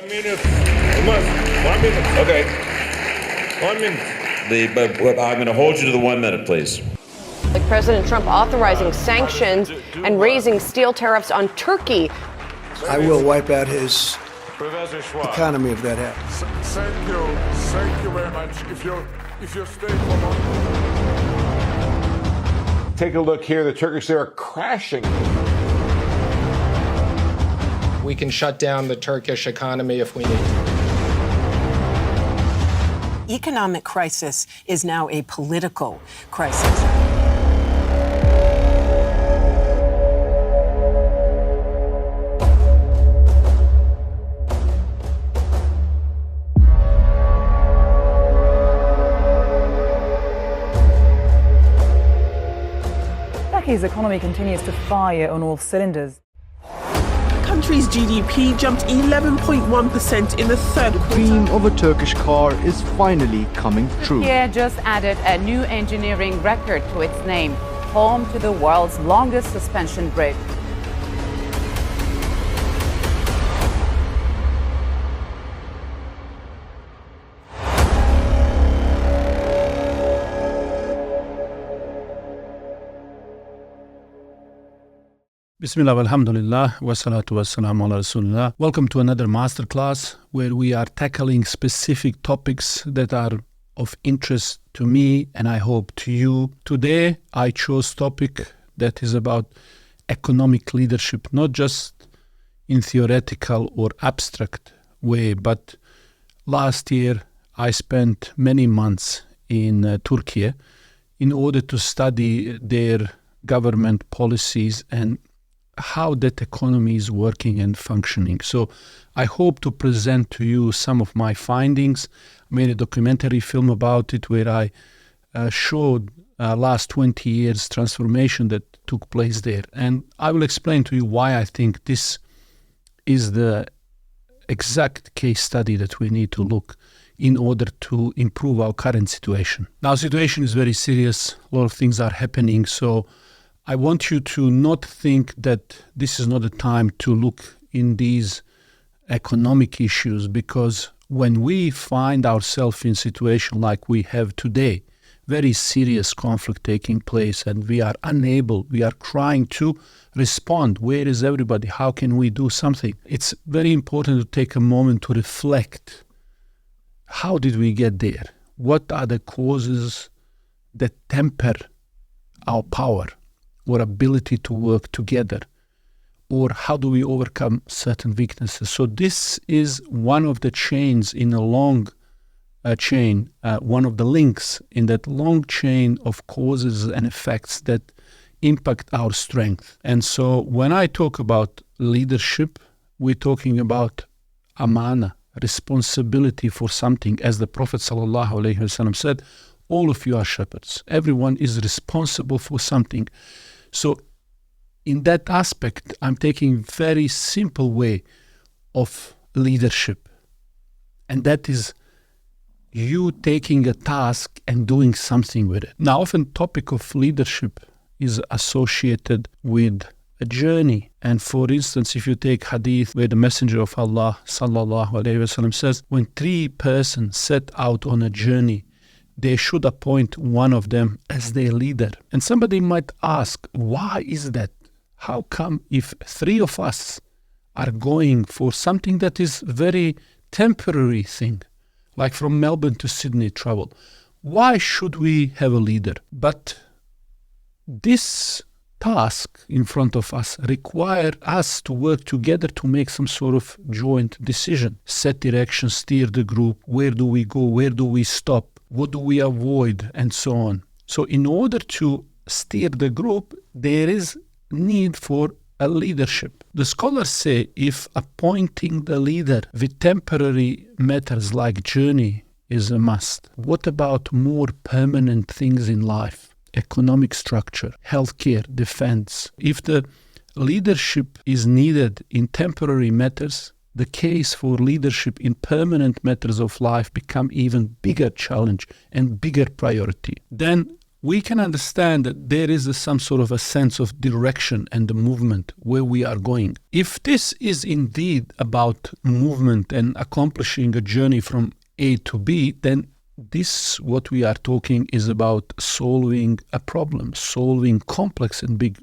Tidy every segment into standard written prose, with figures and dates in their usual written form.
1 minute. 1 minute. Okay. 1 minute. But I'm going to hold you to the 1 minute, please. Like President Trump authorizing sanctions and raising steel tariffs on Turkey. I will wipe out his economy if that happens. Thank you very much. If you stay for one. Take a look here. The Turkish lira crashing. We can shut down the Turkish economy if we need to. Economic crisis is now a political crisis. Turkey's economy continues to fire on all cylinders. The country's GDP jumped 11.1% in the third quarter. The dream of a Turkish car is finally coming true. Türkiye just added a new engineering record to its name, home to the world's longest suspension bridge. Bismillah, alhamdulillah, wa salatu wa salamu ala rasulullah. Welcome to another masterclass where we are tackling specific topics that are of interest to me and I hope to you. Today, I chose a topic that is about economic leadership, not just in theoretical or abstract way, but last year I spent many months in Türkiye in order to study their government policies and how that economy is working and functioning. So I hope to present to you some of my findings. I made a documentary film about it where I showed last 20 years transformation that took place there. And I will explain to you why I think this is the exact case study that we need to look in order to improve our current situation. Now, situation is very serious. A lot of things are happening. So I want you to not think that this is not a time to look in these economic issues, because when we find ourselves in a situation like we have today, very serious conflict taking place, and we are unable, we are trying to respond. Where is everybody? How can we do something? It's very important to take a moment to reflect. How did we get there? What are the causes that temper our power or ability to work together? Or how do we overcome certain weaknesses? So this is one of the chains in a long chain, one of the links in that long chain of causes and effects that impact our strength. And so when I talk about leadership, we're talking about amana, responsibility for something. As the Prophet ﷺ said, all of you are shepherds. Everyone is responsible for something. So in that aspect, I'm taking very simple way of leadership. And that is you taking a task and doing something with it. Now, often topic of leadership is associated with a journey. And for instance, if you take hadith where the Messenger of Allah ﷺ says, when three persons set out on a journey, they should appoint one of them as their leader. And somebody might ask, why is that? How come if three of us are going for something that is very temporary thing, like from Melbourne to Sydney travel, why should we have a leader? But this task in front of us require us to work together to make some sort of joint decision, set direction, steer the group, where do we go, where do we stop, what do we avoid, and so on. So in order to steer the group, there is need for a leadership. The scholars say if appointing the leader with temporary matters like journey is a must, what about more permanent things in life? Economic structure, healthcare, defense. If the leadership is needed in temporary matters, the case for leadership in permanent matters of life become even bigger challenge and bigger priority. Then we can understand that there is some sort of a sense of direction and the movement where we are going. If this is indeed about movement and accomplishing a journey from A to B, then this, what we are talking, is about solving a problem, solving complex and big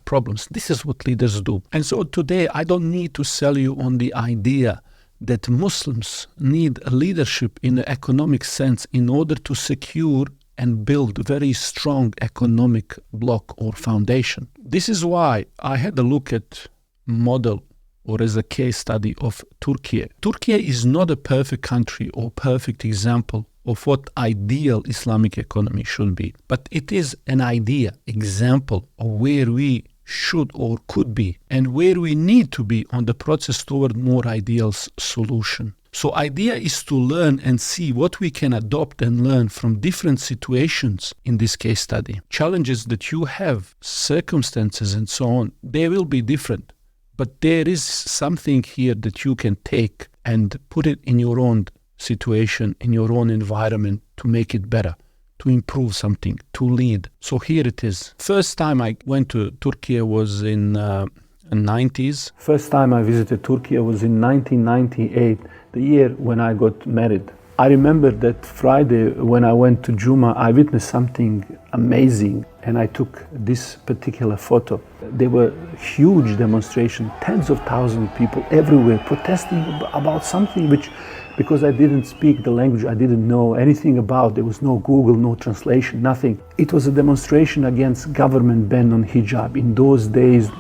problems. This is what leaders do. And so today, I don't need to sell you on the idea that Muslims need a leadership in the economic sense in order to secure and build a very strong economic block or foundation. This is why I had a look at model or as a case study of Türkiye. Türkiye is not a perfect country or perfect example of what ideal Islamic economy should be, but it is an idea, example of where we should or could be and where we need to be on the process toward more ideal solution. So idea is to learn and see what we can adopt and learn from different situations in this case study. Challenges that you have, circumstances and so on, they will be different. But there is something here that you can take and put it in your own situation, in your own environment to make it better, to improve something, to lead. So here it is. First time I went to Türkiye was in the 90s. First time I visited Türkiye was in 1998, the year when I got married. I remember that Friday when I went to Juma, I witnessed something amazing and I took this particular photo. There were huge demonstrations, tens of thousands of people everywhere protesting about something which, because I didn't speak the language, I didn't know anything about. There was no Google, no translation, nothing. It was a demonstration against government ban on hijab. In those days,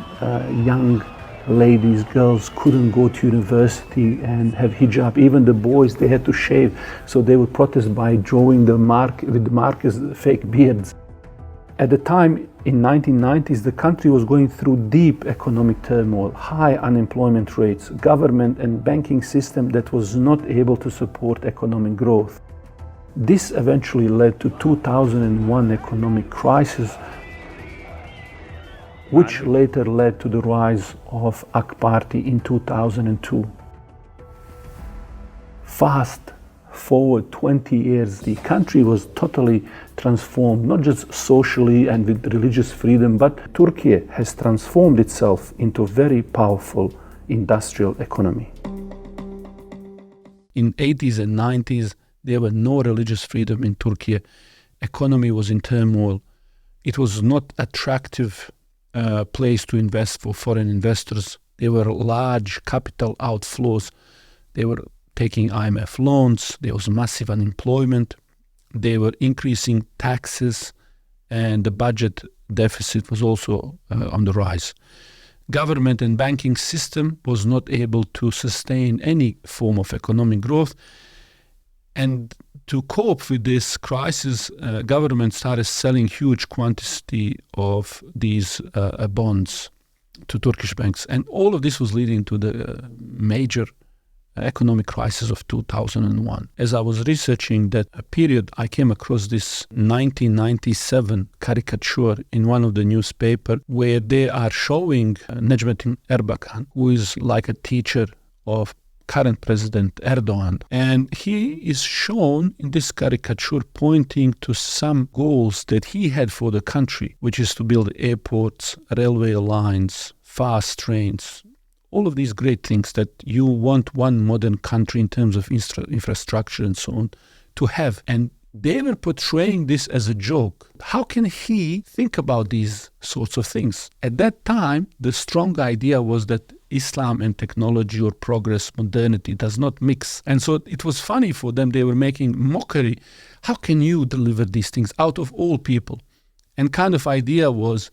young ladies, girls couldn't go to university and have hijab. Even the boys, they had to shave. So they would protest by drawing the mark with the markers, fake beards. At the time, in 1990s, the country was going through deep economic turmoil, high unemployment rates, government and banking system that was not able to support economic growth. This eventually led to 2001 economic crisis, which later led to the rise of AK Party in 2002. Fast forward 20 years, the country was totally transformed, not just socially and with religious freedom, but Türkiye has transformed itself into a very powerful industrial economy. In 80s and 90s, there were no religious freedom in Türkiye. Economy was in turmoil. It was not attractive place to invest for foreign investors. There were large capital outflows. They were taking IMF loans. There was massive unemployment. They were increasing taxes, and the budget deficit was also on the rise. Government and banking system was not able to sustain any form of economic growth. And to cope with this crisis, government started selling huge quantity of these bonds to Turkish banks. And all of this was leading to the major economic crisis of 2001. As I was researching that period, I came across this 1997 caricature in one of the newspapers where they are showing President Erdogan, who is like a teacher of current President Erdogan. And he is shown in this caricature pointing to some goals that he had for the country, which is to build airports, railway lines, fast trains, all of these great things that you want one modern country in terms of infrastructure and so on to have. And they were portraying this as a joke. How can he think about these sorts of things? At that time, the strong idea was that Islam and technology or progress, modernity does not mix. And so it was funny for them. They were making mockery. How can you deliver these things out of all people? And kind of idea was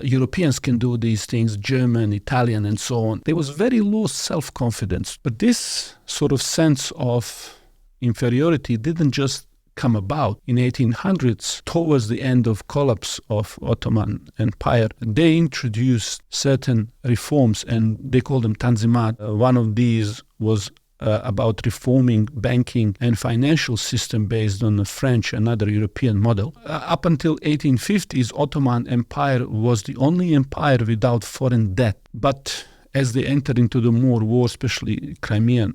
Europeans can do these things, German, Italian, and so on. There was very low self-confidence. But this sort of sense of inferiority didn't just come about in 1800s. Towards the end of collapse of Ottoman Empire, they introduced certain reforms, and they called them tanzimat. One of these was about reforming banking and financial system based on the French and other European model. Up until 1850s, Ottoman Empire was the only empire without foreign debt. But as they entered into the more war, especially Crimean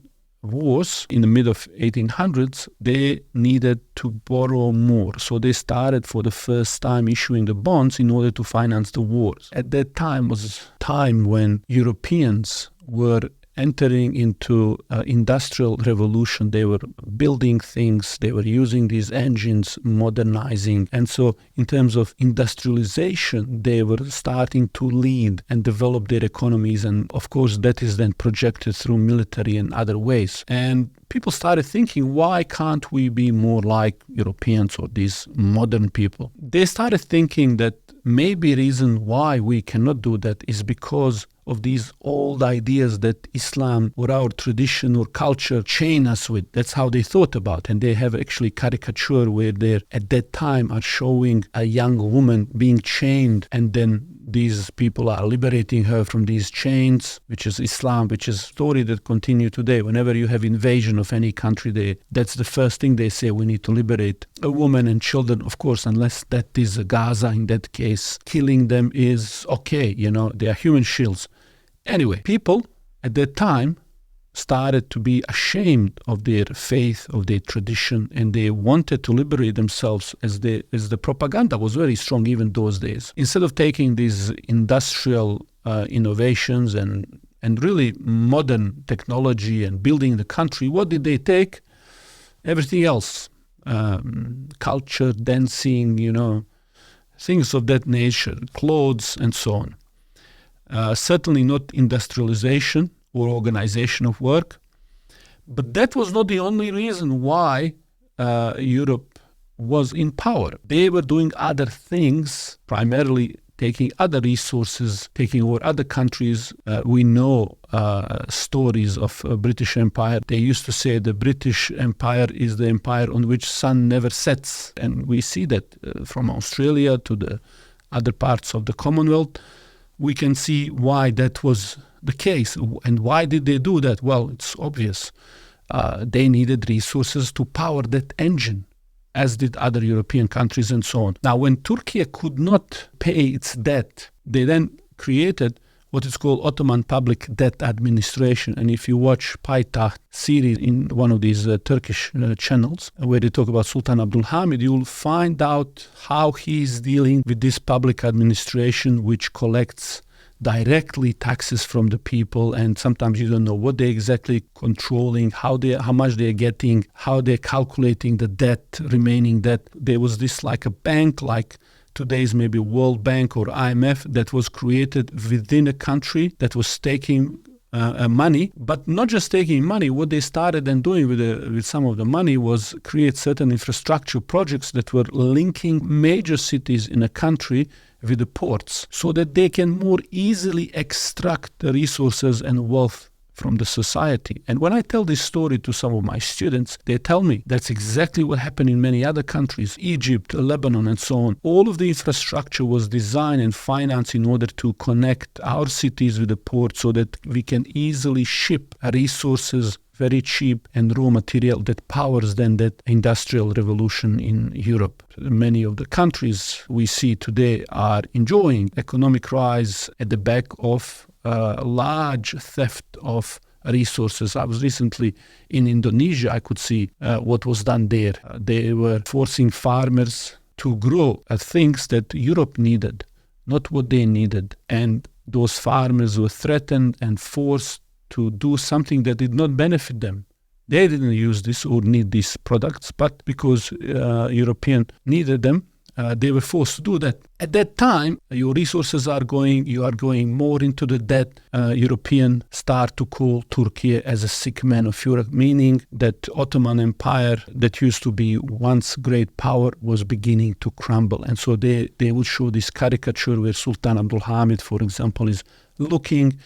wars in the mid of 1800s, they needed to borrow more. So they started for the first time issuing the bonds in order to finance the wars. At that time was a time when Europeans were entering into industrial revolution. They were building things, they were using these engines, modernizing. And so in terms of industrialization, they were starting to lead and develop their economies. And of course, that is then projected through military and other ways. And people started thinking, why can't we be more like Europeans or these modern people? They started thinking that maybe reason why we cannot do that is because of these old ideas that Islam or our tradition or culture chain us with. That's how they thought about. And they have actually caricature where they at that time are showing a young woman being chained, and then these people are liberating her from these chains, which is Islam, which is a story that continues today. Whenever you have invasion of any country, that's the first thing they say, we need to liberate a woman and children. Of course, unless that is Gaza in that case, killing them is okay, they are human shields. Anyway, people at that time started to be ashamed of their faith, of their tradition, and they wanted to liberate themselves as the propaganda was very strong even those days. Instead of taking these industrial innovations and really modern technology and building the country, what did they take? Everything else. Culture, dancing, things of that nature, clothes and so on. Certainly not industrialization or organization of work. But that was not the only reason why Europe was in power. They were doing other things, primarily taking other resources, taking over other countries. We know stories of British Empire. They used to say the British Empire is the empire on which sun never sets. And we see that from Australia to the other parts of the Commonwealth. We can see why that was the case. And why did they do that? Well, it's obvious. They needed resources to power that engine, as did other European countries and so on. Now, when Turkey could not pay its debt, they then created what is called Ottoman Public Debt Administration. And if you watch Payitaht series in one of these Turkish channels, where they talk about Sultan Abdulhamid, you'll find out how he's dealing with this public administration, which collects directly taxes from the people, and sometimes you don't know what they're exactly controlling, how much they're getting, how they're calculating the debt, remaining debt. There was this like a bank, like today's maybe World Bank or IMF, that was created within a country that was taking money, but not just taking money. What they started then doing with some of the money was create certain infrastructure projects that were linking major cities in a country with the ports, so that they can more easily extract the resources and wealth from the society. And when I tell this story to some of my students, they tell me that's exactly what happened in many other countries, Egypt, Lebanon, and so on. All of the infrastructure was designed and financed in order to connect our cities with the port so that we can easily ship resources, very cheap, and raw material that powers then that industrial revolution in Europe. Many of the countries we see today are enjoying economic rise at the back of large theft of resources. I was recently in Indonesia. I could see what was done there. They were forcing farmers to grow things that Europe needed, not what they needed. And those farmers were threatened and forced to do something that did not benefit them. They didn't use this or need these products, but because European needed them, they were forced to do that. At that time, your resources you are going more into the debt. European start to call Turkey as a sick man of Europe, meaning that Ottoman Empire that used to be once great power was beginning to crumble. And so they would show this caricature where Sultan Abdulhamid, for example, is looking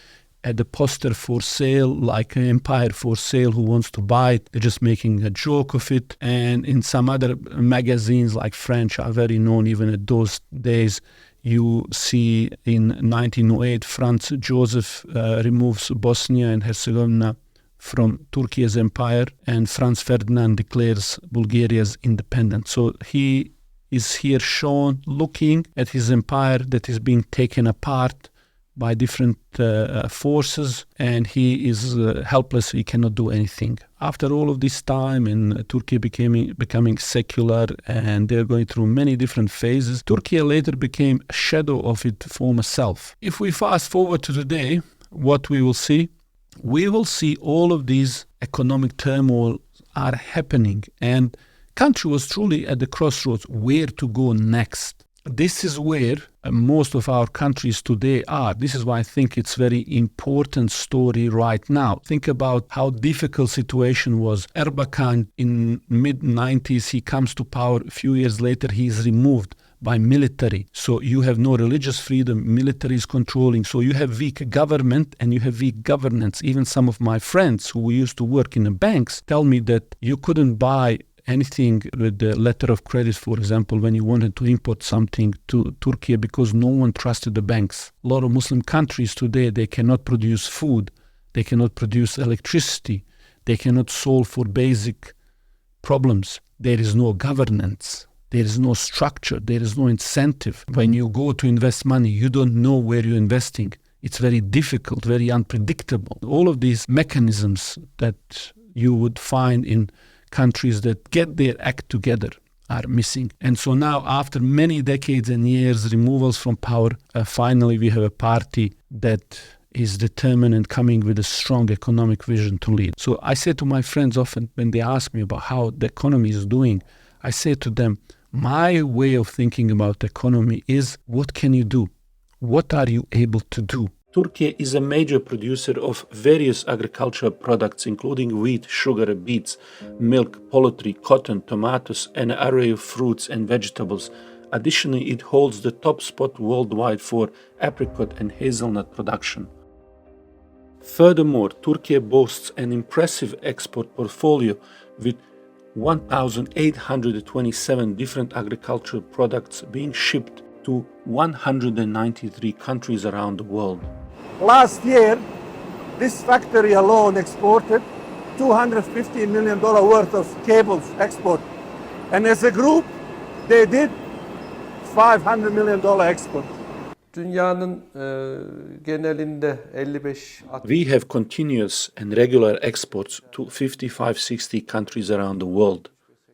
at the poster for sale, like an empire for sale, who wants to buy it. They're just making a joke of it. And in some other magazines, like French, are very known even at those days. You see in 1908, Franz Joseph removes Bosnia and Herzegovina from Turkey's empire, and Franz Ferdinand declares Bulgaria's independence. So he is here shown looking at his empire that is being taken apart by different forces, and he is helpless. He cannot do anything. After all of this time, and Turkey becoming secular, and they're going through many different phases, Turkey later became a shadow of its former self. If we fast forward to today, what we will see all of these economic turmoil are happening, and country was truly at the crossroads where to go next. This is where most of our countries today are. This is why I think it's very important story right now. Think about how difficult situation was. Erdogan in mid-90s, he comes to power. A few years later, he is removed by military. So you have no religious freedom, military is controlling. So you have weak government and you have weak governance. Even some of my friends who used to work in the banks tell me that you couldn't buy anything with the letter of credit, for example, when you wanted to import something to Turkey, because no one trusted the banks. A lot of Muslim countries today, they cannot produce food, they cannot produce electricity, they cannot solve for basic problems. There is no governance, there is no structure, there is no incentive. When you go to invest money, you don't know where you're investing. It's very difficult, very unpredictable. All of these mechanisms that you would find in countries that get their act together are missing. And so now, after many decades and years, removals from power, finally we have a party that is determined and coming with a strong economic vision to lead. So I say to my friends often when they ask me about how the economy is doing, I say to them, my way of thinking about the economy is, what can you do? What are you able to do? Turkey is a major producer of various agricultural products, including wheat, sugar, beets, milk, poultry, cotton, tomatoes, and an array of fruits and vegetables. Additionally, it holds the top spot worldwide for apricot and hazelnut production. Furthermore, Turkey boasts an impressive export portfolio with 1,827 different agricultural products being shipped to 193 countries around the world. Last year, this factory alone exported $250 million worth of cables export. And as a group, they did $500 million export. Dünyanın genelinde 55-60. We have continuous and regular exports to 55-60 countries around the world.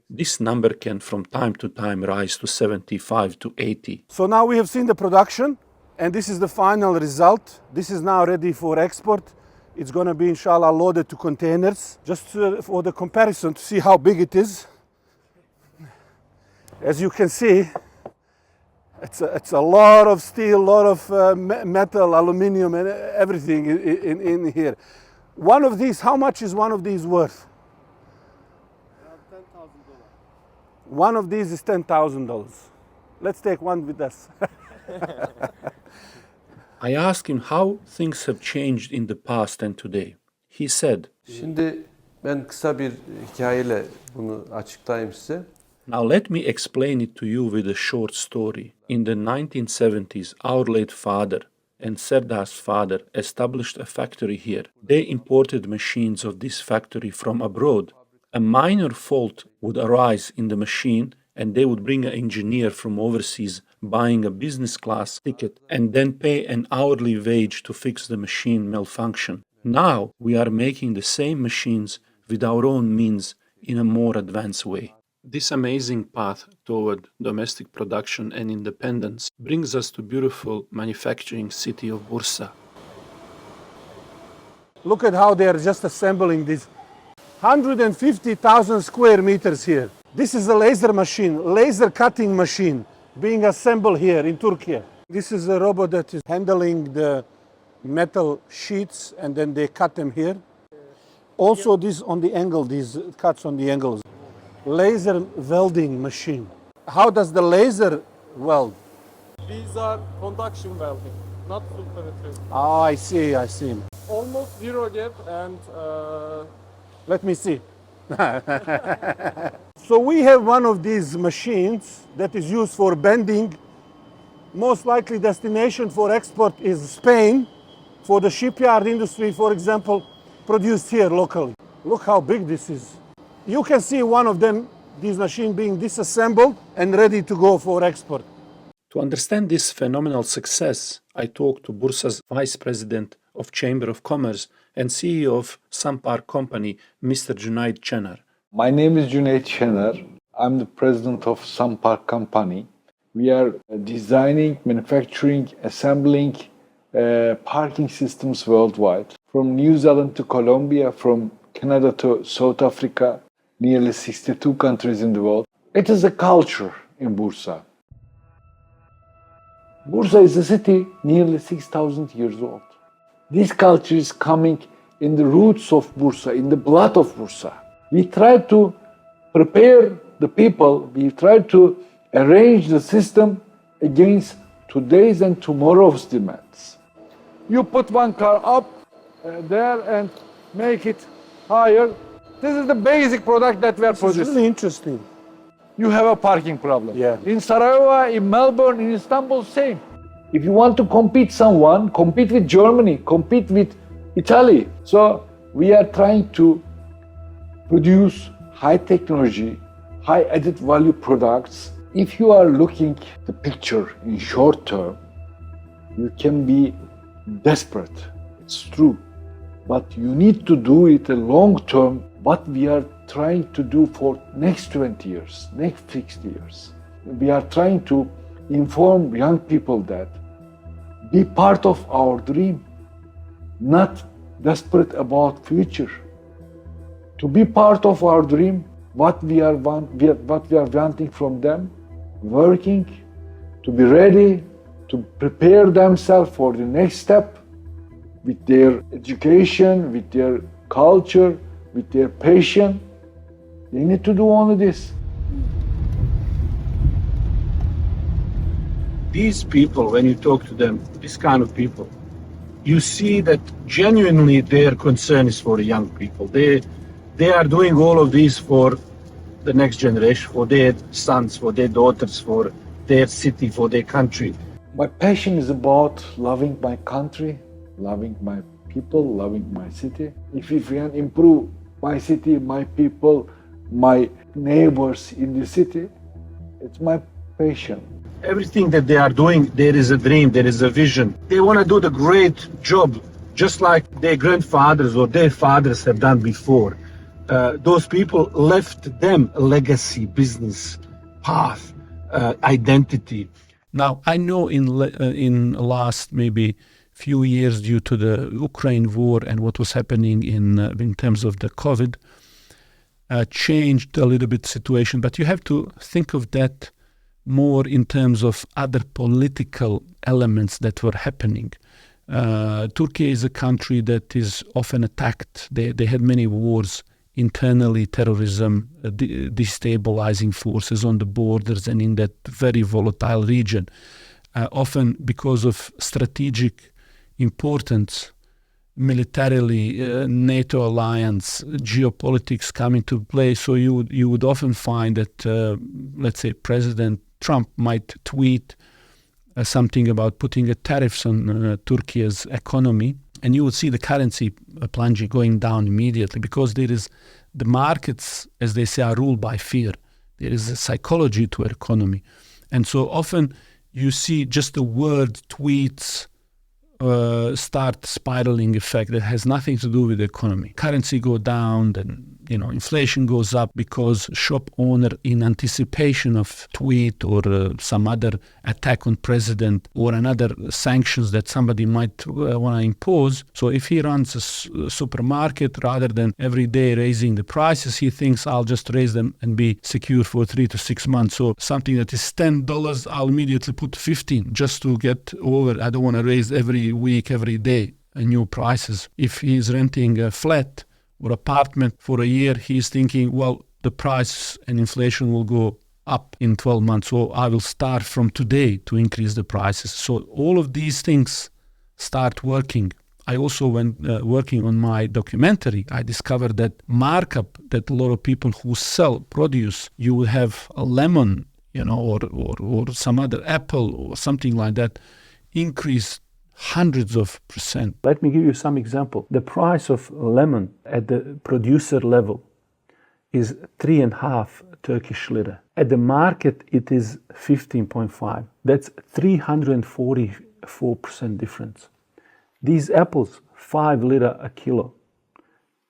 This number can from time to time rise to 75 to 80. So now we have seen the production, and this is the final result. This is now ready for export. It's going to be, inshallah, loaded to containers. Just for the comparison to see how big it is. As you can see, it's a lot of steel, a lot of metal, aluminium, and everything in here. One of these, how much is one of these worth? One of these is $10,000. Let's take one with us. I asked him how things have changed in the past and today. He said, Şimdi ben kısa bir hikayeyle bunu açıklayayım size. Now let me explain it to you with a short story. In the 1970s, our late father and Serdar's father established a factory here. They imported machines of this factory from abroad. A minor fault would arise in the machine, and they would bring an engineer from overseas buying a business class ticket and then pay an hourly wage to fix the machine malfunction. Now we are making the same machines with our own means in a more advanced way. This amazing path toward domestic production and independence brings us to beautiful manufacturing city of Bursa. Look at how they are just assembling this. 150,000 square meters here. This is a laser machine, laser cutting machine being assembled here in Turkey. This is a robot that is handling the metal sheets, and then they cut them here. Also this on the angle, these cuts on the angles. Laser welding machine. How does the laser weld? These are conduction welding, not full penetration. Oh, I see. Almost zero gap and... Let me see. So we have one of these machines that is used for bending. Most likely destination for export is Spain. For the shipyard industry, for example, produced here locally. Look how big this is. You can see one of them, this machine being disassembled and ready to go for export. To understand this phenomenal success, I talked to Bursa's Vice President of Chamber of Commerce and CEO of Sampar Company, Mr. Cüneyt Şener. My name is Cüneyt Şener. I'm the president of Sampar Company. We are designing, manufacturing, assembling parking systems worldwide. From New Zealand to Colombia, from Canada to South Africa, nearly 62 countries in the world. It is a culture in Bursa. Bursa is a city nearly 6,000 years old. This culture is coming in the roots of Bursa, in the blood of Bursa. We try to prepare the people, we try to arrange the system against today's and tomorrow's demands. You put one car up there and make it higher. This is the basic product that we are producing. It's really interesting. You have a parking problem. Yeah. In Sarajevo, in Melbourne, in Istanbul, same. If you want to compete someone, compete with Germany, compete with Italy. So we are trying to produce high technology, high added value products. If you are looking the picture in short term, you can be desperate. It's true. But you need to do it in long term, what we are trying to do for next 20 years, next 60 years. We are trying to inform young people that be part of our dream, not desperate about future. To be part of our dream, what we are wanting from them, working, to be ready, to prepare themselves for the next step with their education, with their culture, with their passion. They need to do only this. These people, when you talk to them, this kind of people, you see that genuinely their concern is for the young people. They are doing all of this for the next generation, for their sons, for their daughters, for their city, for their country. My passion is about loving my country, loving my people, loving my city. If we can improve my city, my people, my neighbors in the city, it's my passion. Everything that they are doing, there is a dream, there is a vision. They want to do the great job, just like their grandfathers or their fathers have done before. Those people left them a legacy, business, path, identity. Now, I know in last maybe few years, due to the Ukraine war and what was happening in terms of the COVID, changed a little bit situation. But you have to think of that more in terms of other political elements that were happening. Turkey is a country that is often attacked. They had many wars internally, terrorism, destabilizing forces on the borders and in that very volatile region. Often because of strategic importance, militarily, NATO alliance, geopolitics come into play. So you would often find that, let's say, President Trump might tweet something about putting tariffs on Turkey's economy, and you would see the currency plunging, going down immediately, because there is the markets, as they say, are ruled by fear. There is a psychology to our economy. And so often you see just the word tweets start spiraling effect that has nothing to do with the economy. Currency go down, then inflation goes up because shop owner, in anticipation of tweet or some other attack on president or another sanctions that somebody might want to impose. So if he runs a supermarket, rather than every day raising the prices, he thinks I'll just raise them and be secure for 3 to 6 months. So something that is $10, I'll immediately put 15 just to get over. I don't want to raise every week, every day, new prices. If he's renting a flat or apartment for a year, he's thinking, well, the price and inflation will go up in 12 months, so I will start from today to increase the prices. So all of these things start working. I also, when working on my documentary, I discovered that markup that a lot of people who sell produce, you will have a lemon, or some other apple or something like that, increase hundreds of %. Let me give you some example. The price of lemon at the producer level is 3.5 Turkish lira. At the market, it is 15.5. That's 344% difference. These apples, 5 lira a kilo,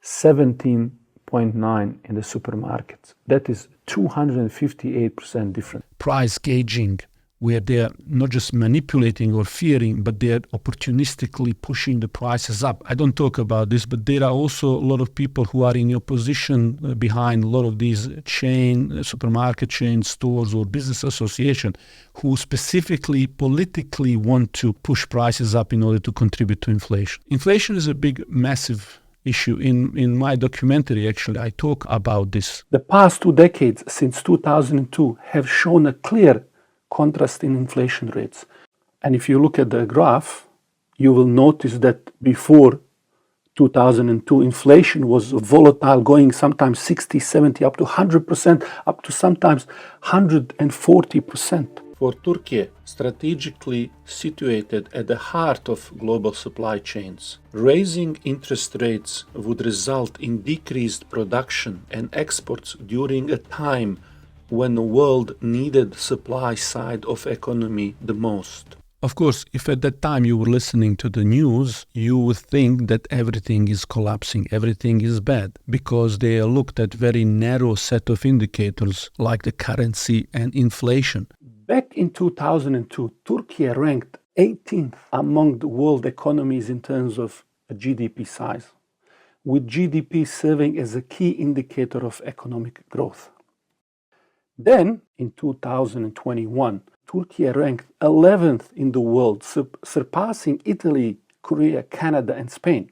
17.9 in the supermarkets. That is 258% different. Price gauging, where they're not just manipulating or fearing, but they're opportunistically pushing the prices up. I don't talk about this, but there are also a lot of people who are in your position behind a lot of these supermarket chain stores or business association who specifically politically want to push prices up in order to contribute to inflation. Inflation is a big, massive issue. In my documentary, actually, I talk about this. The past 2 decades, since 2002, have shown a clear contrast in inflation rates. And if you look at the graph, you will notice that before 2002, inflation was volatile, going sometimes 60, 70, up to 100%, up to sometimes 140%. For Turkey, strategically situated at the heart of global supply chains, raising interest rates would result in decreased production and exports during a time when the world needed supply side of economy the most. Of course, if at that time you were listening to the news, you would think that everything is collapsing, everything is bad, because they looked at very narrow set of indicators like the currency and inflation. Back in 2002, Turkey ranked 18th among the world economies in terms of GDP size, with GDP serving as a key indicator of economic growth. Then, in 2021, Turkey ranked 11th in the world, surpassing Italy, Korea, Canada, and Spain.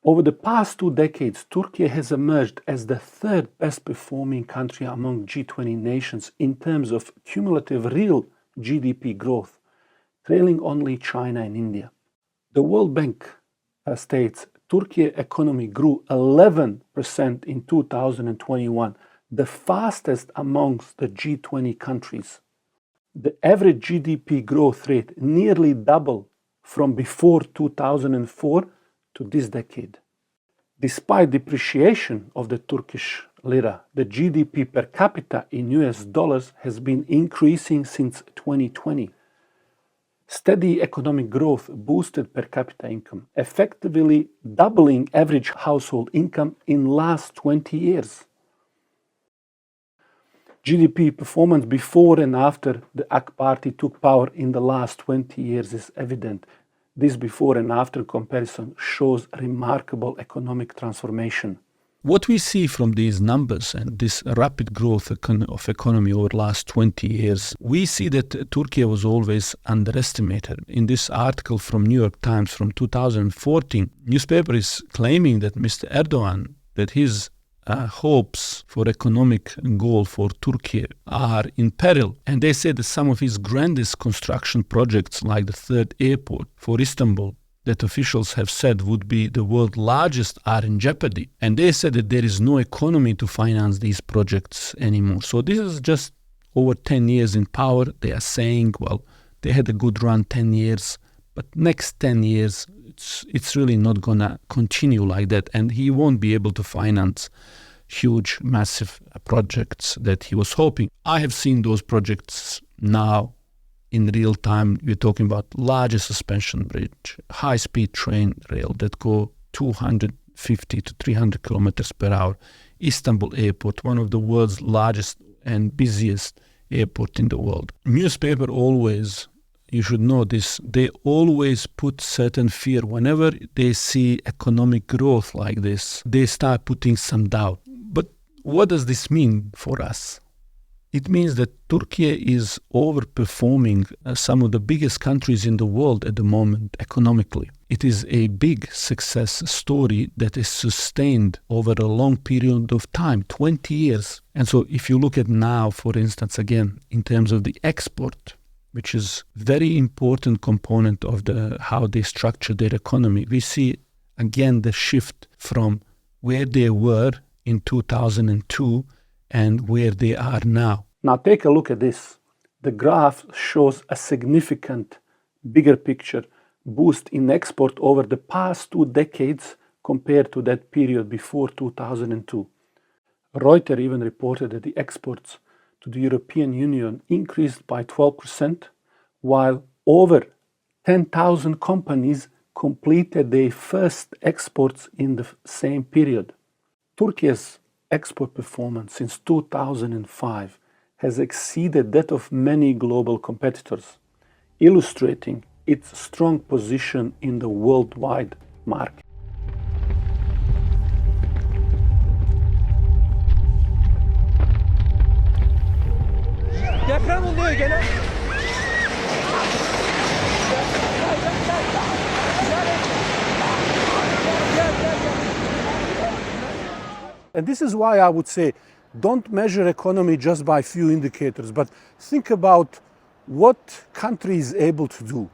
Over the past 2 decades, Turkey has emerged as the third best performing country among G20 nations in terms of cumulative real GDP growth, trailing only China and India. The World Bank states Turkey's economy grew 11% in 2021, the fastest amongst the G20 countries. The average GDP growth rate nearly doubled from before 2004 to this decade. Despite depreciation of the Turkish lira, the GDP per capita in US dollars has been increasing since 2020. Steady economic growth boosted per capita income, effectively doubling average household income in last 20 years. GDP performance before and after the AK Party took power in the last 20 years is evident. This before and after comparison shows remarkable economic transformation. What we see from these numbers and this rapid growth of economy over the last 20 years, we see that Turkey was always underestimated. In this article from New York Times from 2014, newspaper is claiming that Mr. Erdogan, that his hopes for economic goal for Turkey are in peril. And they said that some of his grandest construction projects, like the third airport for Istanbul, that officials have said would be the world's largest, are in jeopardy. And they said that there is no economy to finance these projects anymore. So this is just over 10 years in power. They are saying, well, they had a good run 10 years, but next 10 years, it's really not going to continue like that. And he won't be able to finance huge, massive projects that he was hoping. I have seen those projects now in real time. We're talking about largest suspension bridge, high-speed train rail that go 250 to 300 kilometers per hour. Istanbul airport, one of the world's largest and busiest airport in the world. Newspaper always, you should know this, they always put certain fear. Whenever they see economic growth like this, they start putting some doubt. But what does this mean for us? It means that Turkey is overperforming some of the biggest countries in the world at the moment economically. It is a big success story that is sustained over a long period of time, 20 years. And so if you look at now, for instance, again, in terms of the export, which is very important component of how they structure their economy, we see again the shift from where they were in 2002 and where they are now. Now take a look at this. The graph shows a significant, bigger picture boost in export over the past 2 decades compared to that period before 2002. Reuters even reported that the exports to the European Union increased by 12%, while over 10,000 companies completed their first exports in the same period. Turkey's export performance since 2005 has exceeded that of many global competitors, illustrating its strong position in the worldwide market. Deprem oluyor gene. And this is why I would say, don't measure economy just by few indicators, but think about what country is able to do.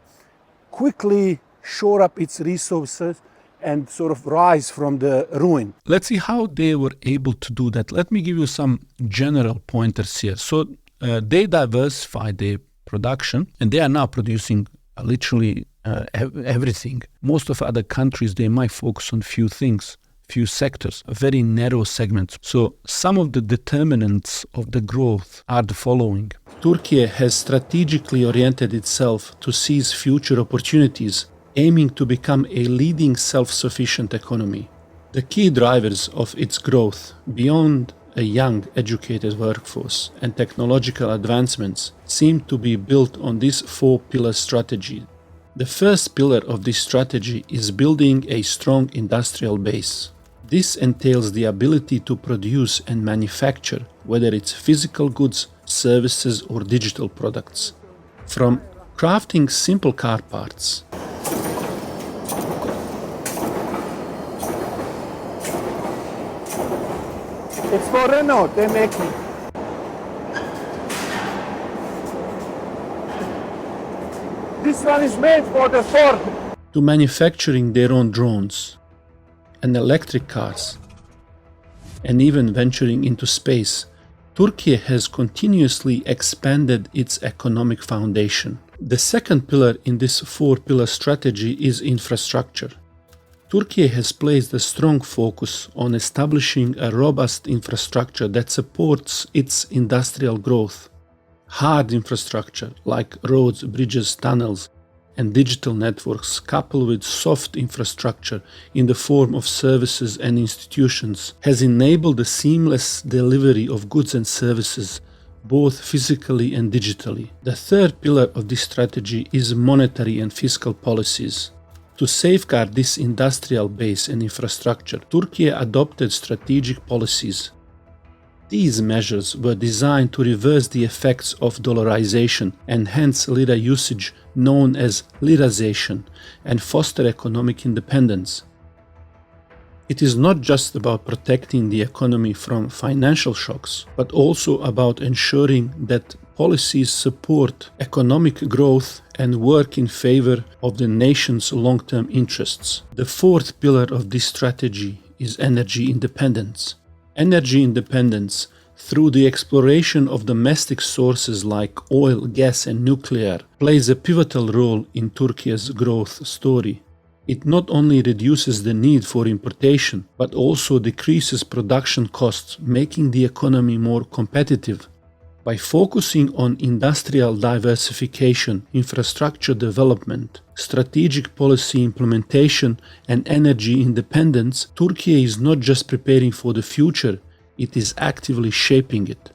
Quickly shore up its resources and sort of rise from the ruin. Let's see how they were able to do that. Let me give you some general pointers here. So they diversified their production, and they are now producing literally everything. Most of other countries, they might focus on few things, few sectors, a very narrow segment. So some of the determinants of the growth are the following. Turkey has strategically oriented itself to seize future opportunities, aiming to become a leading self-sufficient economy. The key drivers of its growth, beyond a young, educated workforce and technological advancements, seem to be built on this four-pillar strategy. The first pillar of this strategy is building a strong industrial base. This entails the ability to produce and manufacture, whether it's physical goods, services, or digital products. From crafting simple car parts, It's for Renault, they make it. This one is made for the Ford. to manufacturing their own drones and electric cars, and even venturing into space, Turkey has continuously expanded its economic foundation. The second pillar in this four-pillar strategy is infrastructure. Turkey has placed a strong focus on establishing a robust infrastructure that supports its industrial growth. Hard infrastructure like roads, bridges, tunnels, and digital networks, coupled with soft infrastructure in the form of services and institutions, has enabled the seamless delivery of goods and services, both physically and digitally. The third pillar of this strategy is monetary and fiscal policies. To safeguard this industrial base and infrastructure, Turkey adopted strategic policies. These measures were designed to reverse the effects of dollarization, enhance lira usage known as lirazation, and foster economic independence. It is not just about protecting the economy from financial shocks, but also about ensuring that policies support economic growth and work in favor of the nation's long-term interests. The fourth pillar of this strategy is energy independence. Energy independence, through the exploration of domestic sources like oil, gas, and nuclear, plays a pivotal role in Turkey's growth story. It not only reduces the need for importation, but also decreases production costs, making the economy more competitive. By focusing on industrial diversification, infrastructure development, strategic policy implementation, and energy independence, Turkey is not just preparing for the future, it is actively shaping it.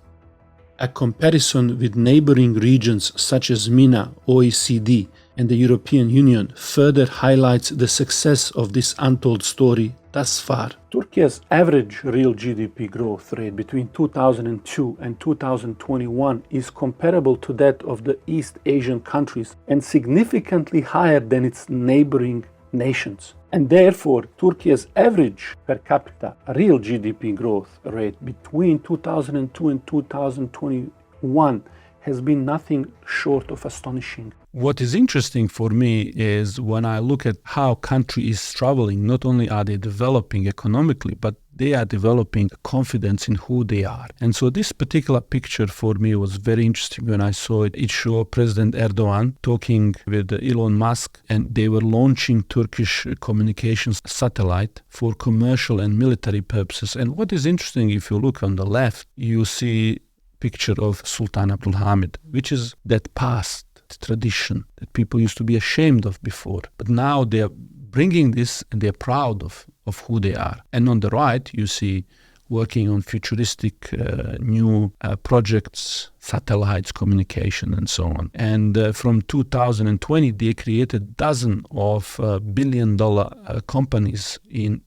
A comparison with neighboring regions such as MENA, OECD, and the European Union further highlights the success of this untold story thus far. Turkey's average real GDP growth rate between 2002 and 2021 is comparable to that of the East Asian countries and significantly higher than its neighboring nations. And therefore, Turkey's average per capita real GDP growth rate between 2002 and 2021 has been nothing short of astonishing. What is interesting for me is when I look at how country is traveling, not only are they developing economically, but they are developing confidence in who they are. And so this particular picture for me was very interesting when I saw it. It showed President Erdogan talking with Elon Musk, and they were launching Turkish communications satellite for commercial and military purposes. And what is interesting, if you look on the left, you see picture of Sultan Abdulhamid, which is that past tradition that people used to be ashamed of before. But now they are bringing this and they're proud of who they are. And on the right, you see working on futuristic new projects, satellites, communication, and so on. And from 2020, they created dozens of billion-dollar companies in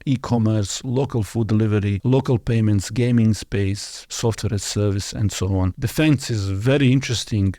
e-commerce, local food delivery, local payments, gaming space, software as service, and so on. Defense is very interesting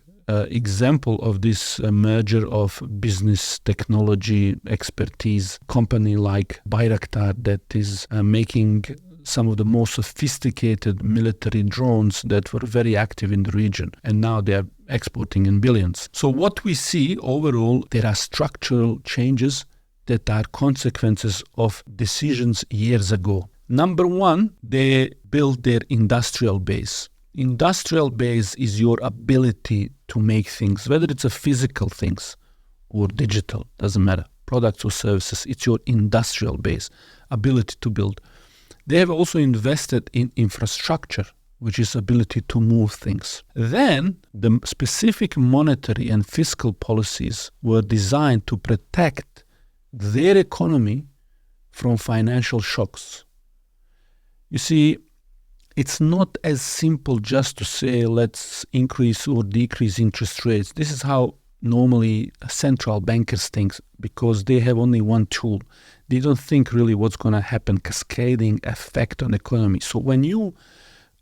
example of this merger of business, technology, expertise. Company like Bayraktar that is making some of the most sophisticated military drones that were very active in the region, and now they are exporting in billions. So what we see overall, there are structural changes that are consequences of decisions years ago. Number one, they built their industrial base. Industrial base is your ability to make things, whether it's a physical things or digital, doesn't matter, products or services, it's your industrial base, ability to build. They have also invested in infrastructure, which is ability to move things. Then the specific monetary and fiscal policies were designed to protect their economy from financial shocks. You see, it's not as simple just to say, let's increase or decrease interest rates. This is how normally central bankers think, because they have only one tool. They don't think really what's going to happen, cascading effect on economy. So when you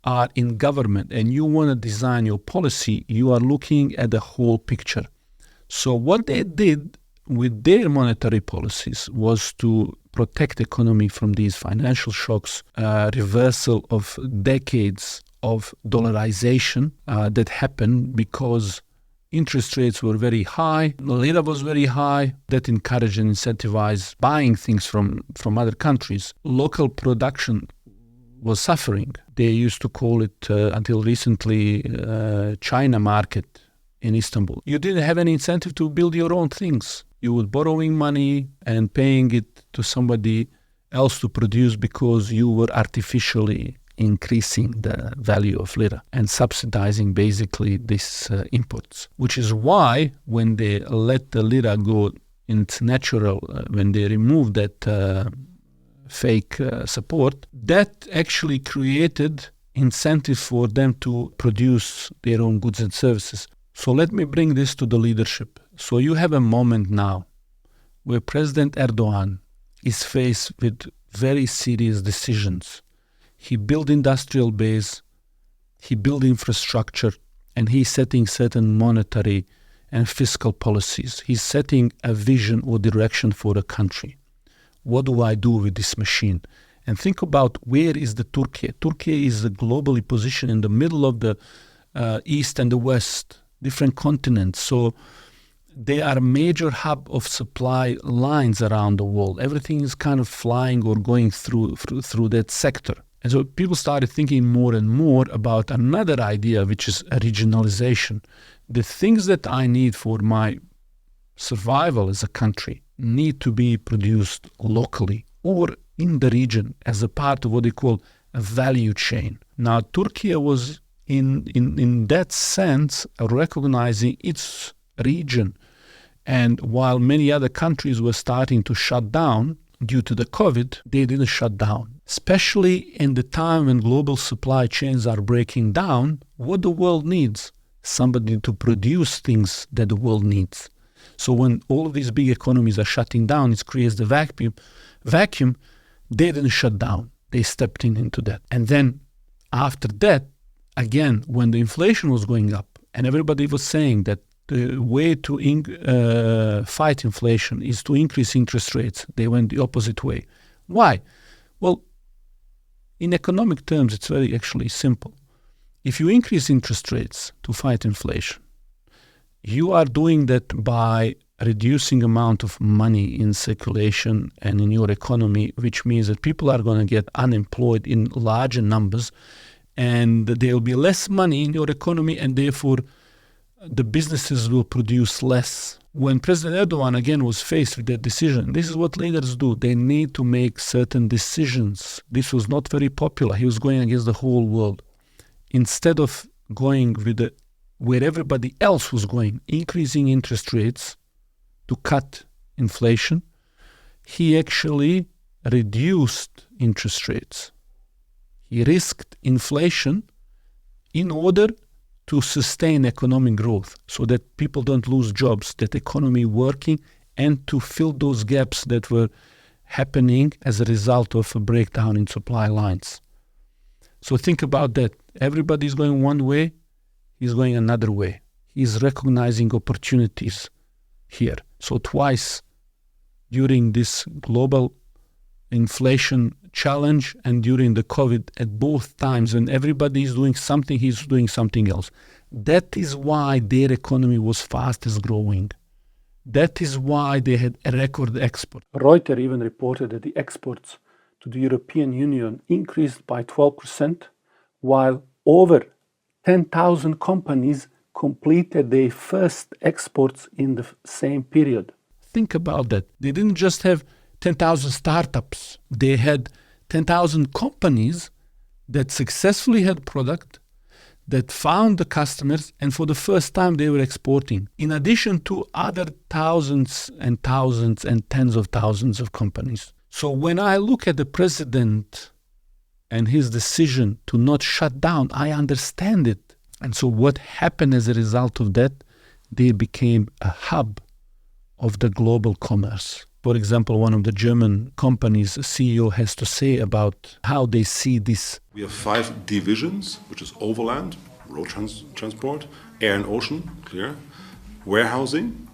are in government and you want to design your policy, you are looking at the whole picture. So what they did with their monetary policies was to protect the economy from these financial shocks, reversal of decades of dollarization that happened because interest rates were very high, the lira was very high, that encouraged and incentivized buying things from other countries. Local production was suffering. They used to call it, until recently, China market in Istanbul. You didn't have any incentive to build your own things. You were borrowing money and paying it to somebody else to produce because you were artificially increasing the value of lira and subsidizing basically these imports. Which is why when they let the lira go in its natural, when they removed that fake support, that actually created incentive for them to produce their own goods and services. So let me bring this to the leadership. So you have a moment now where President Erdogan is faced with very serious decisions. He built industrial base, he built infrastructure, and he's setting certain monetary and fiscal policies. He's setting a vision or direction for the country. What do I do with this machine? And think about where is the Turkey. Turkey is globally positioned in the middle of the East and the West, different continents. So they are a major hub of supply lines around the world. Everything is kind of flying or going through that sector. And so people started thinking more and more about another idea, which is a regionalization. The things that I need for my survival as a country need to be produced locally or in the region as a part of what they call a value chain. Now, Turkey was in that sense recognizing its region. And while many other countries were starting to shut down due to the COVID, they didn't shut down. Especially in the time when global supply chains are breaking down, what the world needs? Somebody to produce things that the world needs. So when all of these big economies are shutting down, it creates the vacuum. They didn't shut down. They stepped into that. And then after that, again, when the inflation was going up and everybody was saying that the way to fight inflation is to increase interest rates, they went the opposite way. Why? Well, in economic terms, it's very actually simple. If you increase interest rates to fight inflation, you are doing that by reducing amount of money in circulation and in your economy, which means that people are going to get unemployed in larger numbers, and there will be less money in your economy, and therefore the businesses will produce less. When President Erdogan again was faced with that decision, this is what leaders do. They need to make certain decisions. This was not very popular. He was going against the whole world. Instead of going with where everybody else was going, increasing interest rates to cut inflation, he actually reduced interest rates. He risked inflation in order to sustain economic growth so that people don't lose jobs, that economy working, and to fill those gaps that were happening as a result of a breakdown in supply lines. So think about that. Everybody's going one way, he's going another way. He's recognizing opportunities here. So twice during this global inflation challenge and during the COVID, at both times when everybody is doing something, he's doing something else. That is why their economy was fastest growing. That is why they had a record export. Reuters even reported that the exports to the European Union increased by 12%, while over 10,000 companies completed their first exports in the same period. Think about that. They didn't just have 10,000 startups. They had 10,000 companies that successfully had product, that found the customers, and for the first time they were exporting, in addition to other thousands and thousands and tens of thousands of companies. So when I look at the president and his decision to not shut down, I understand it. And so what happened as a result of that, they became a hub of the global commerce. For example, one of the German companies' CEO has to say about how they see this. We have 5 divisions, which is overland, road transport, air and ocean, clear, warehousing,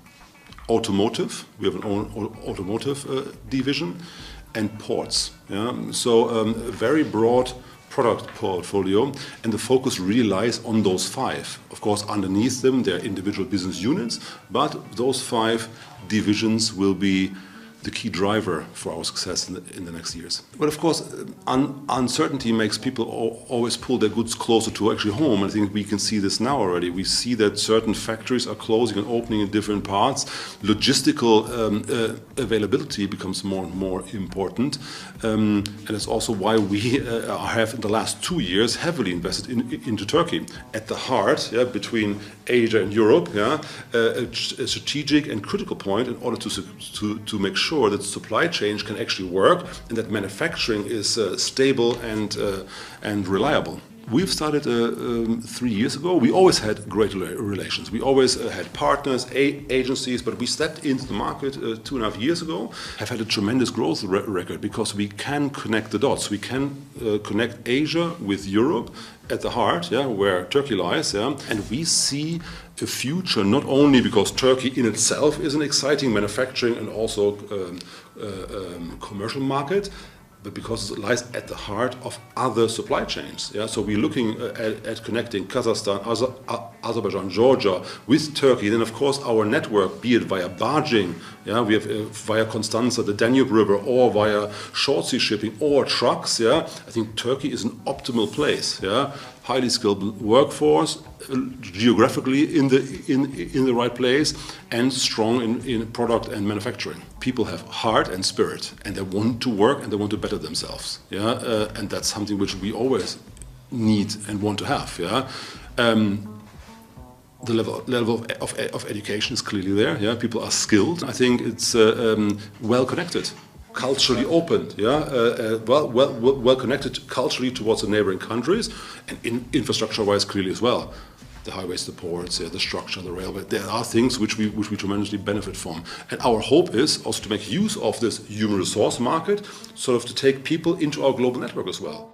automotive, we have an own automotive division, and ports. Yeah? So a very broad product portfolio, and the focus really lies on those 5. Of course, underneath them, there are individual business units, but those 5 divisions will be the key driver for our success in the next years. But of course, uncertainty makes people always pull their goods closer to actually home. I think we can see this now already. We see that certain factories are closing and opening in different parts. Logistical availability becomes more and more important. And it's also why we have in the last 2 years heavily invested into Turkey. At the heart, between Asia and Europe, a strategic and critical point in order to make sure that supply chains can actually work and that manufacturing is stable and reliable. We've started 3 years ago. We always had great relations. We always had partners, agencies, but we stepped into the market 2.5 years ago, have had a tremendous growth record because we can connect the dots. We can connect Asia with Europe at the heart, where Turkey lies, and we see a future not only because Turkey in itself is an exciting manufacturing and also commercial market, but because it lies at the heart of other supply chains. So we're looking at connecting Kazakhstan, Azerbaijan, Georgia with Turkey. Then of course our network, be it via barging, we have via Constanza, the Danube River, or via short sea shipping or trucks. I think Turkey is an optimal place. Highly skilled workforce, geographically in the right place, and strong in product and manufacturing. People have heart and spirit, and they want to work and they want to better themselves. And that's something which we always need and want to have. The level of education is clearly there. People are skilled. I think it's well connected. Culturally open, well connected culturally towards the neighboring countries, and infrastructure-wise clearly as well. The highways, the ports, the structure, the railway. There are things which we tremendously benefit from. And our hope is also to make use of this human resource market, sort of to take people into our global network as well.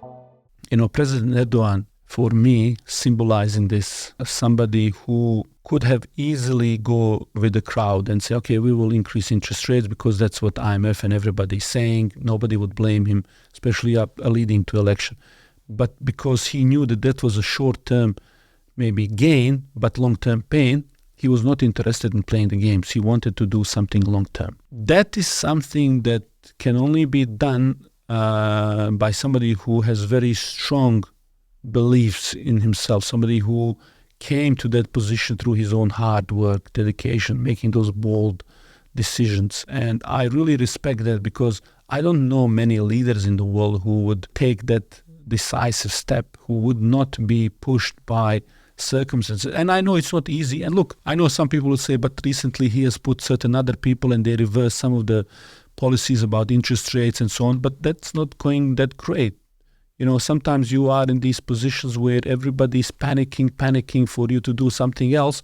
President Erdogan, for me, symbolizing this as somebody who could have easily go with the crowd and say, okay, we will increase interest rates because that's what IMF and everybody is saying. Nobody would blame him, especially leading to election. But because he knew that that was a short-term maybe gain, but long-term pain, He was not interested in playing the games. He wanted to do something long term. That is something that can only be done by somebody who has very strong beliefs in himself, somebody who came to that position through his own hard work, dedication, making those bold decisions. And I really respect that, because I don't know many leaders in the world who would take that decisive step, who would not be pushed by circumstances. And I know it's not easy. And look, I know some people will say, but recently he has put certain other people and they reverse some of the policies about interest rates and so on, but that's not going that great. You know, sometimes you are in these positions where everybody's panicking for you to do something else.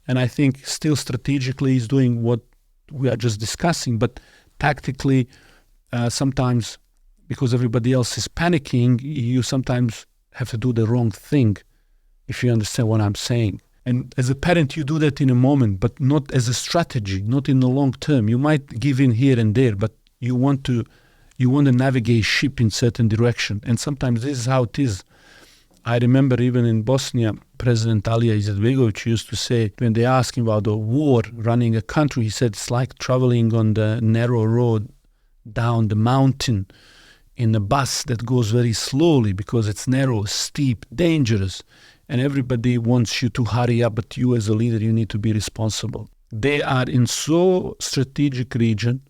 And I think still strategically he's doing what we are just discussing, but tactically, sometimes because everybody else is panicking, you sometimes have to do the wrong thing, if you understand what I'm saying. And as a parent, you do that in a moment, but not as a strategy, not in the long term. You might give in here and there, but you want to navigate ship in certain direction. And sometimes this is how it is. I remember even in Bosnia, President Alija Izetbegović used to say, when they asked him about the war running a country, he said it's like traveling on the narrow road down the mountain in a bus that goes very slowly because it's narrow, steep, dangerous. And everybody wants you to hurry up, but you as a leader, you need to be responsible. They are in so strategic region.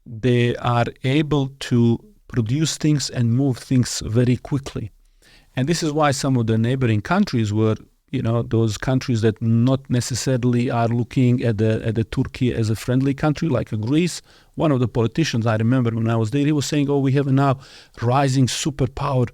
They are able to produce things and move things very quickly. And this is why some of the neighboring countries were, you know, those countries that not necessarily are looking at the Turkey as a friendly country, like Greece. One of the politicians, I remember when I was there, he was saying, oh, we have a now rising superpower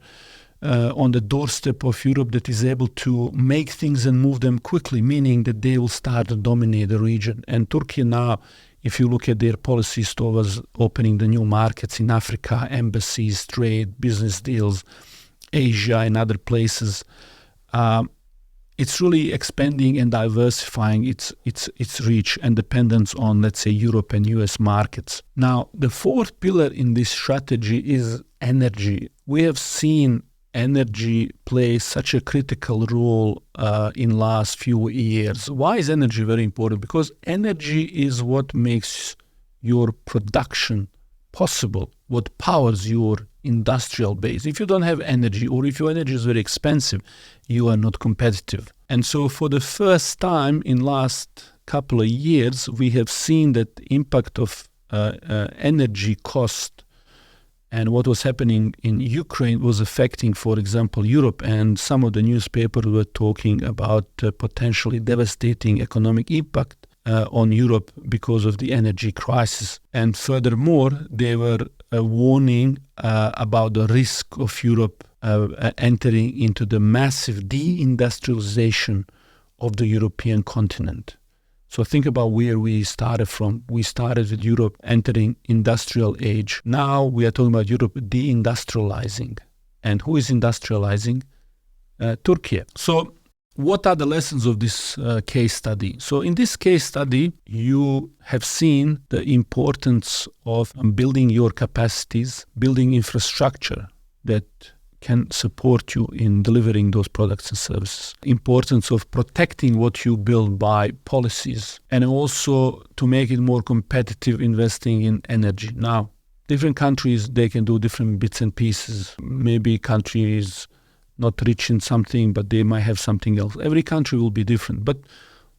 on the doorstep of Europe that is able to make things and move them quickly, meaning that they will start to dominate the region. And Turkey now, if you look at their policies towards opening the new markets in Africa, embassies, trade, business deals, Asia and other places, it's really expanding and diversifying its reach and dependence on, let's say, Europe and US markets. Now, the fourth pillar in this strategy is energy. We have seen energy play such a critical role in last few years. Why is energy very important? Because energy is what makes your production possible, what powers your industrial base. If you don't have energy, or if your energy is very expensive, you are not competitive. And so for the first time in last couple of years, we have seen that the impact of energy cost and what was happening in Ukraine was affecting, for example, Europe. And some of the newspapers were talking about potentially devastating economic impact on Europe because of the energy crisis. And furthermore, they were warning about the risk of Europe entering into the massive deindustrialization of the European continent. So think about where we started from. We started with Europe entering industrial age. Now we are talking about Europe deindustrializing. And who is industrializing? Turkey. So what are the lessons of this case study? So in this case study, you have seen the importance of building your capacities, building infrastructure that can support you in delivering those products and services. Importance of protecting what you build by policies, and also to make it more competitive, investing in energy. Now, different countries, they can do different bits and pieces. Maybe countries not rich in something, but they might have something else. Every country will be different. But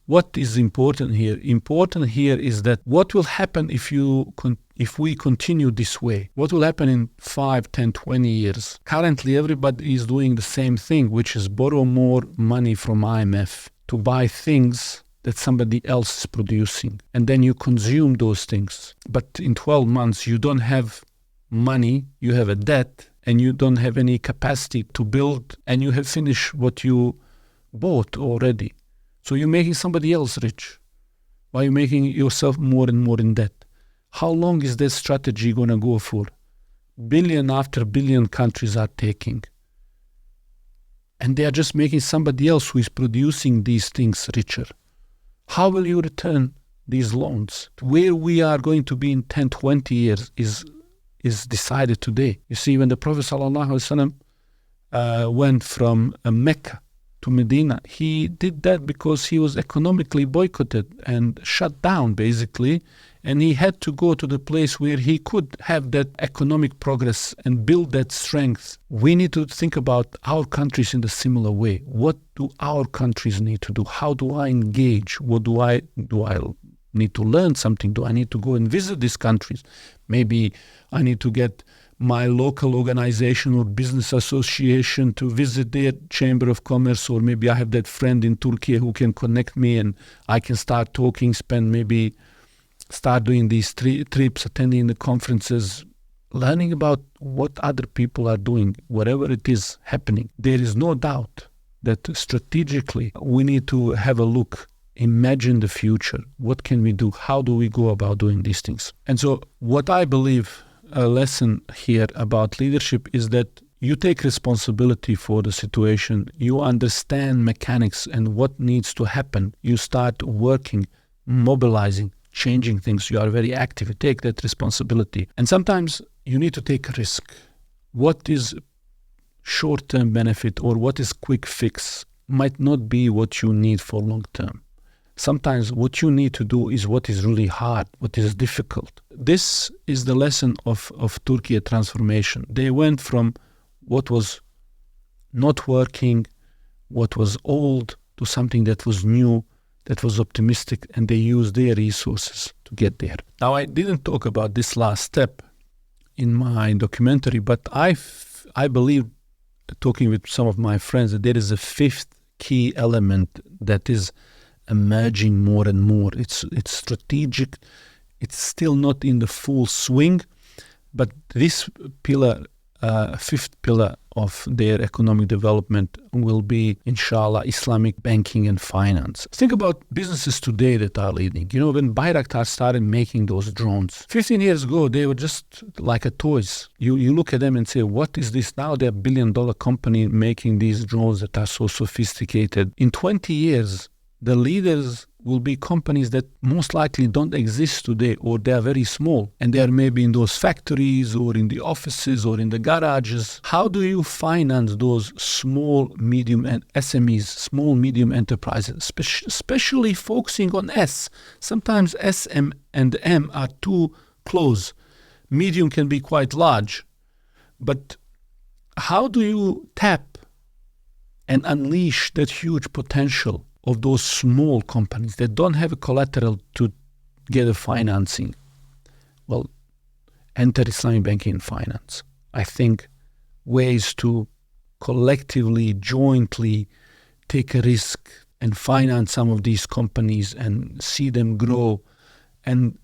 what is important here? Important here is that what will happen if we continue this way? What will happen in 5, 10, 20 years? Currently, everybody is doing the same thing, which is borrow more money from IMF to buy things that somebody else is producing. And then you consume those things. But in 12 months, you don't have money, you have a debt, and you don't have any capacity to build, and you have finished what you bought already. So you're making somebody else rich while you're making yourself more and more in debt. How long is that strategy going to go for? Billion after billion countries are taking. And they are just making somebody else who is producing these things richer. How will you return these loans? Where we are going to be in 10, 20 years is decided today. You see, when the Prophet ﷺ went from Mecca to Medina. He did that because he was economically boycotted and shut down, basically, and he had to go to the place where he could have that economic progress and build that strength. We need to think about our countries in a similar way. What do our countries need to do? How do I engage? What do I need to learn something? Do I need to go and visit these countries? Maybe I need to get my local organization or business association to visit their chamber of commerce, or maybe I have that friend in Turkey who can connect me and I can start talking, start doing these trips, attending the conferences, learning about what other people are doing, whatever it is happening. There is no doubt that strategically we need to have a look, imagine the future. What can we do? How do we go about doing these things? And so what I believe a lesson here about leadership is that you take responsibility for the situation. You understand mechanics and what needs to happen. You start working, mobilizing, changing things. You are very active. You take that responsibility. And sometimes you need to take a risk. What is short-term benefit or what is quick fix might not be what you need for long-term. Sometimes what you need to do is what is really hard, what is difficult. This is the lesson of Türkiye transformation. They went from what was not working, what was old, to something that was new, that was optimistic, and they used their resources to get there. Now, I didn't talk about this last step in my documentary, but I believe, talking with some of my friends, that there is a fifth key element that is emerging more and more. It's strategic. It's still not in the full swing, but this pillar, fifth pillar of their economic development will be, inshallah, Islamic banking and finance. Think about businesses today that are leading. You know, when Bayraktar started making those drones, 15 years ago, they were just like a toys. You look at them and say, what is this? Now they're $1 billion company making these drones that are so sophisticated. In 20 years, the leaders will be companies that most likely don't exist today, or they are very small, and they are maybe in those factories or in the offices or in the garages. How do you finance those small, medium, and SMEs, small, medium enterprises, especially focusing on S? Sometimes S and M are too close. Medium can be quite large, but how do you tap and unleash that huge potential of those small companies that don't have a collateral to get a financing? Well, enter Islamic banking and finance. I think ways to collectively, jointly take a risk and finance some of these companies and see them grow and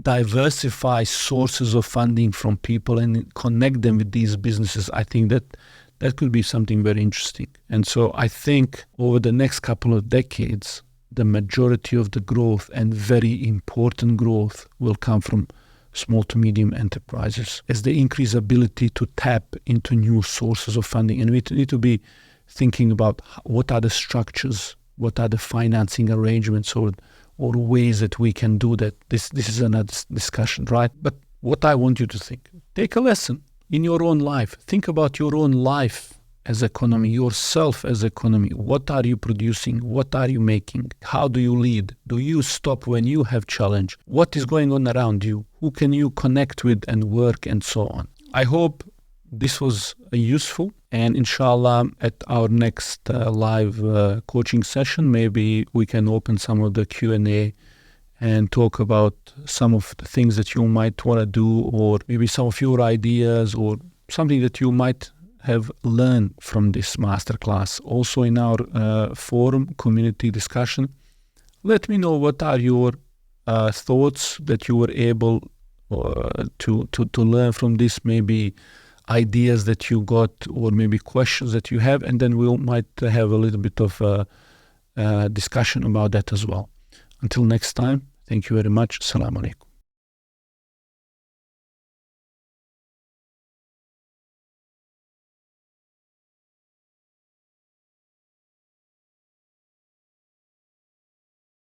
diversify sources of funding from people and connect them with these businesses. I think that could be something very interesting. And so I think over the next couple of decades, the majority of the growth, and very important growth, will come from small to medium enterprises as they increase ability to tap into new sources of funding. And we need to be thinking about what are the structures, what are the financing arrangements or ways that we can do that. This is another discussion, right? But what I want you to think, take a lesson in your own life. Think about your own life as economy, yourself as economy. What are you producing? What are you making? How do you lead? Do you stop when you have challenge? What is going on around you? Who can you connect with and work, and so on? I hope this was useful, and inshallah at our next live coaching session, maybe we can open some of the Q&A and talk about some of the things that you might want to do, or maybe some of your ideas, or something that you might have learned from this masterclass. Also in our forum, community discussion, let me know what are your thoughts that you were able to learn from this, maybe ideas that you got, or maybe questions that you have, and then we might have a little bit of discussion about that as well. Until next time, thank you very much. Assalamu alaikum.